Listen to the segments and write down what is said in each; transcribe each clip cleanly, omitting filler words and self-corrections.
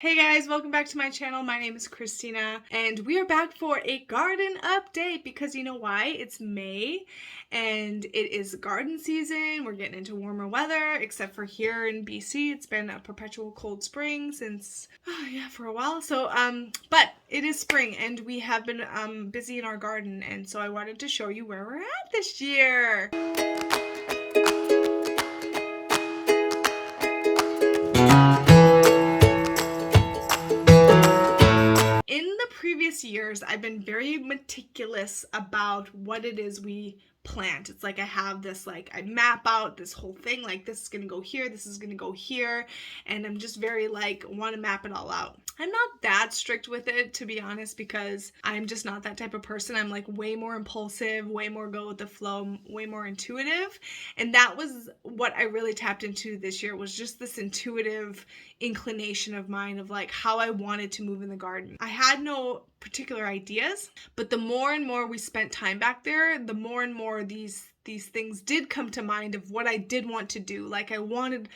Hey guys, welcome back to my channel. My name is Christina and we are back for a garden update because you know why? It's May and it is garden season. We're getting into warmer weather, except for here in BC. It's been a perpetual cold spring since, for a while. But it is spring and we have been busy in our garden, and so I wanted to show you where we're at this year. In the previous years, I've been very meticulous about what it is we plant. It's like I have this, like, I map out this whole thing, like this is gonna go here, this is gonna go here, and I'm just very like want to map it all out. I'm not that strict with it, to be honest, because I'm just not that type of person. I'm like way more impulsive, way more go with the flow, way more intuitive. And that was what I really tapped into this year, was just this intuitive inclination of mine of like how I wanted to move in the garden. I had no particular ideas, but the more and more we spent time back there, the more and more these things did come to mind of what I did want to do. Like I wanted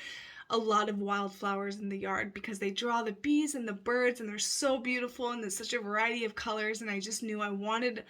a lot of wildflowers in the yard because they draw the bees and the birds, and they're so beautiful, and there's such a variety of colors, and I just knew I wanted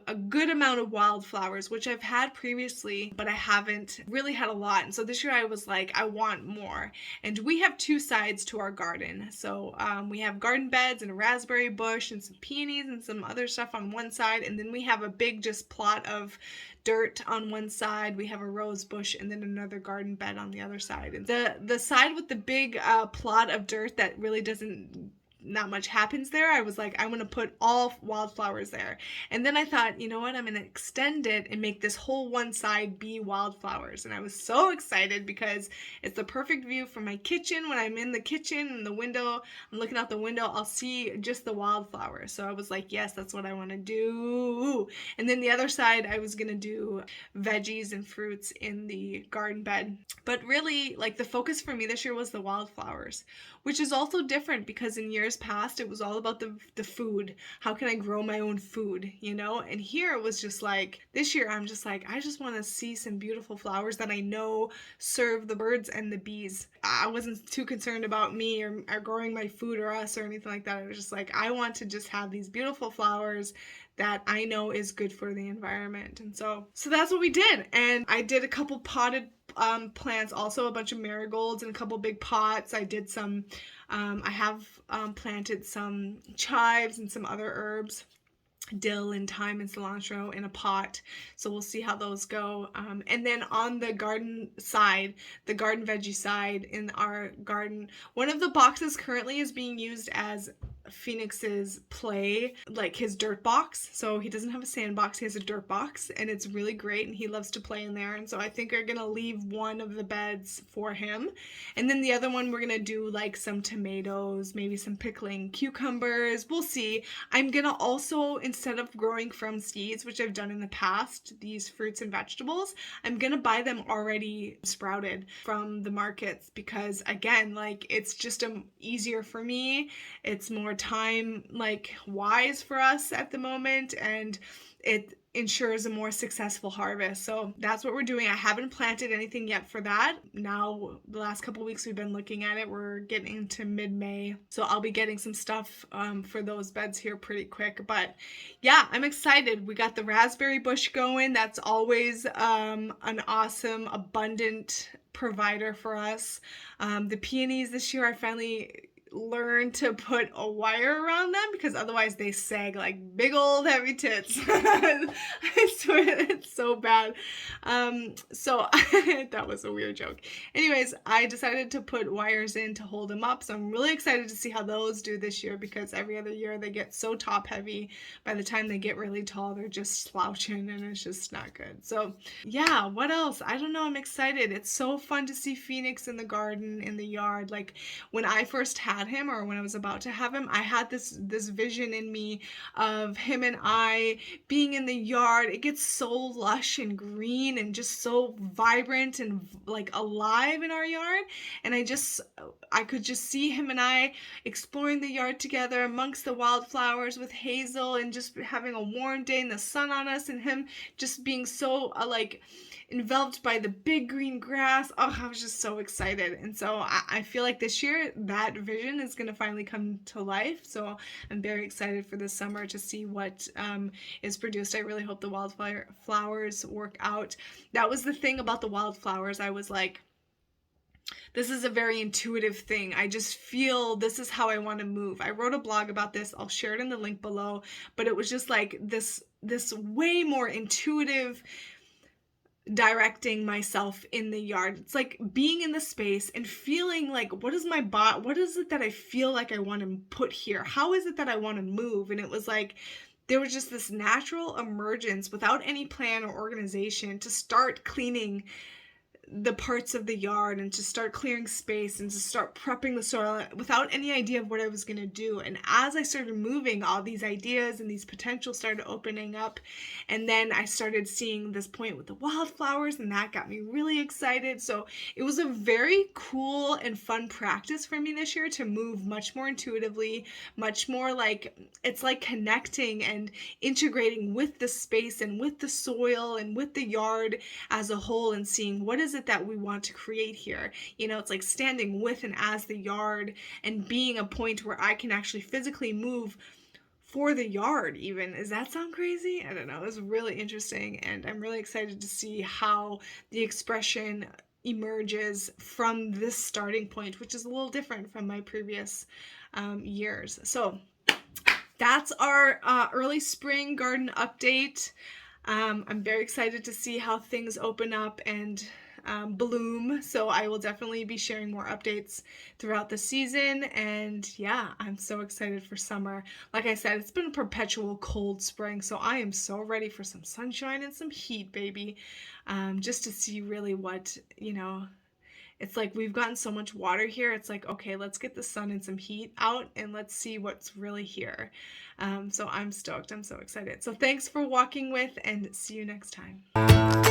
a good amount of wildflowers, which I've had previously, but I haven't really had a lot. And so this year I was like, I want more. And we have two sides to our garden. So we have garden beds and a raspberry bush and some peonies and some other stuff on one side, and then we have a big just plot of dirt on one side. We have a rose bush and then another garden bed on the other side. And the side with the big plot of dirt that really doesn't, not much happens there, I was like, I'm gonna put all wildflowers there. And then I thought, you know what, I'm gonna extend it and make this whole one side be wildflowers. And I was so excited because it's the perfect view from my kitchen. When I'm in the kitchen and the window, I'm looking out the window, I'll see just the wildflowers. So I was like, yes, that's what I want to do. And then the other side, I was gonna do veggies and fruits in the garden bed. But really, like, the focus for me this year was the wildflowers, which is also different because in years past it was all about the food. How can I grow my own food, you know? And here it was just like, this year I'm just like, I just want to see some beautiful flowers that I know serve the birds and the bees. I wasn't too concerned about me or growing my food or us or anything like that. I was just like, I want to just have these beautiful flowers that I know is good for the environment. And so that's what we did. And I did a couple potted plants, also a bunch of marigolds in a couple big pots. I did some, I have planted some chives and some other herbs, dill and thyme and cilantro, in a pot. So we'll see how those go. And then on the garden side, the garden veggie side in our garden, one of the boxes currently is being used as Phoenix's play, like his dirt box. So he doesn't have a sandbox, he has a dirt box, and it's really great, and he loves to play in there. And so I think we're gonna leave one of the beds for him, and then the other one we're gonna do like some tomatoes, maybe some pickling cucumbers. We'll see. I'm gonna also, instead of growing from seeds, which I've done in the past, these fruits and vegetables, I'm gonna buy them already sprouted from the markets, because again, like, it's just easier for me. It's more time, like, wise for us at the moment, and it ensures a more successful harvest. So that's what we're doing. I haven't planted anything yet for that. Now, the last couple weeks we've been looking at it. We're getting into mid-May, so I'll be getting some stuff for those beds here pretty quick. But yeah, I'm excited. We got the raspberry bush going. That's always an awesome, abundant provider for us. The peonies this year, I finally learn to put a wire around them, because otherwise they sag like big old heavy tits. I swear, it's so bad. So that was a weird joke. Anyways, I decided to put wires in to hold them up, so I'm really excited to see how those do this year, because every other year they get so top heavy. By the time they get really tall, they're just slouching, and it's just not good. So yeah, what else? I don't know, I'm excited. It's so fun to see Phoenix in the garden, in the yard. Like, when I first had him, or when I was about to have him, I had this vision in me of him and I being in the yard. It gets so lush and green and just so vibrant and like alive in our yard, and I could just see him and I exploring the yard together amongst the wildflowers with Hazel, and just having a warm day and the sun on us, and him just being so like enveloped by the big green grass. Oh, I was just so excited. And so I feel like this year that vision is going to finally come to life. So I'm very excited for this summer to see what is produced. I really hope the wildflowers work out. That was the thing about the wildflowers. I was like, this is a very intuitive thing. I just feel this is how I want to move. I wrote a blog about this. I'll share it in the link below, but it was just like this way more intuitive directing myself in the yard. It's like being in the space and feeling like, what is it that I feel like I want to put here? How is it that I want to move? And it was like, there was just this natural emergence without any plan or organization to start cleaning the parts of the yard and to start clearing space and to start prepping the soil without any idea of what I was going to do. And as I started moving, all these ideas and these potentials started opening up. And then I started seeing this point with the wildflowers, and that got me really excited. So it was a very cool and fun practice for me this year to move much more intuitively, much more like it's like connecting and integrating with the space and with the soil and with the yard as a whole, and seeing what is it that we want to create here. You know, it's like standing with and as the yard and being a point where I can actually physically move for the yard even. Does that sound crazy? I don't know. It was really interesting, and I'm really excited to see how the expression emerges from this starting point, which is a little different from my previous years. So that's our early spring garden update. I'm very excited to see how things open up and bloom. So I will definitely be sharing more updates throughout the season. And yeah, I'm so excited for summer. Like I said, it's been a perpetual cold spring, so I am so ready for some sunshine and some heat, baby. Just to see really what, it's like we've gotten so much water here. It's like, okay, let's get the sun and some heat out and let's see what's really here. So I'm stoked. I'm so excited. So thanks for walking with, and see you next time.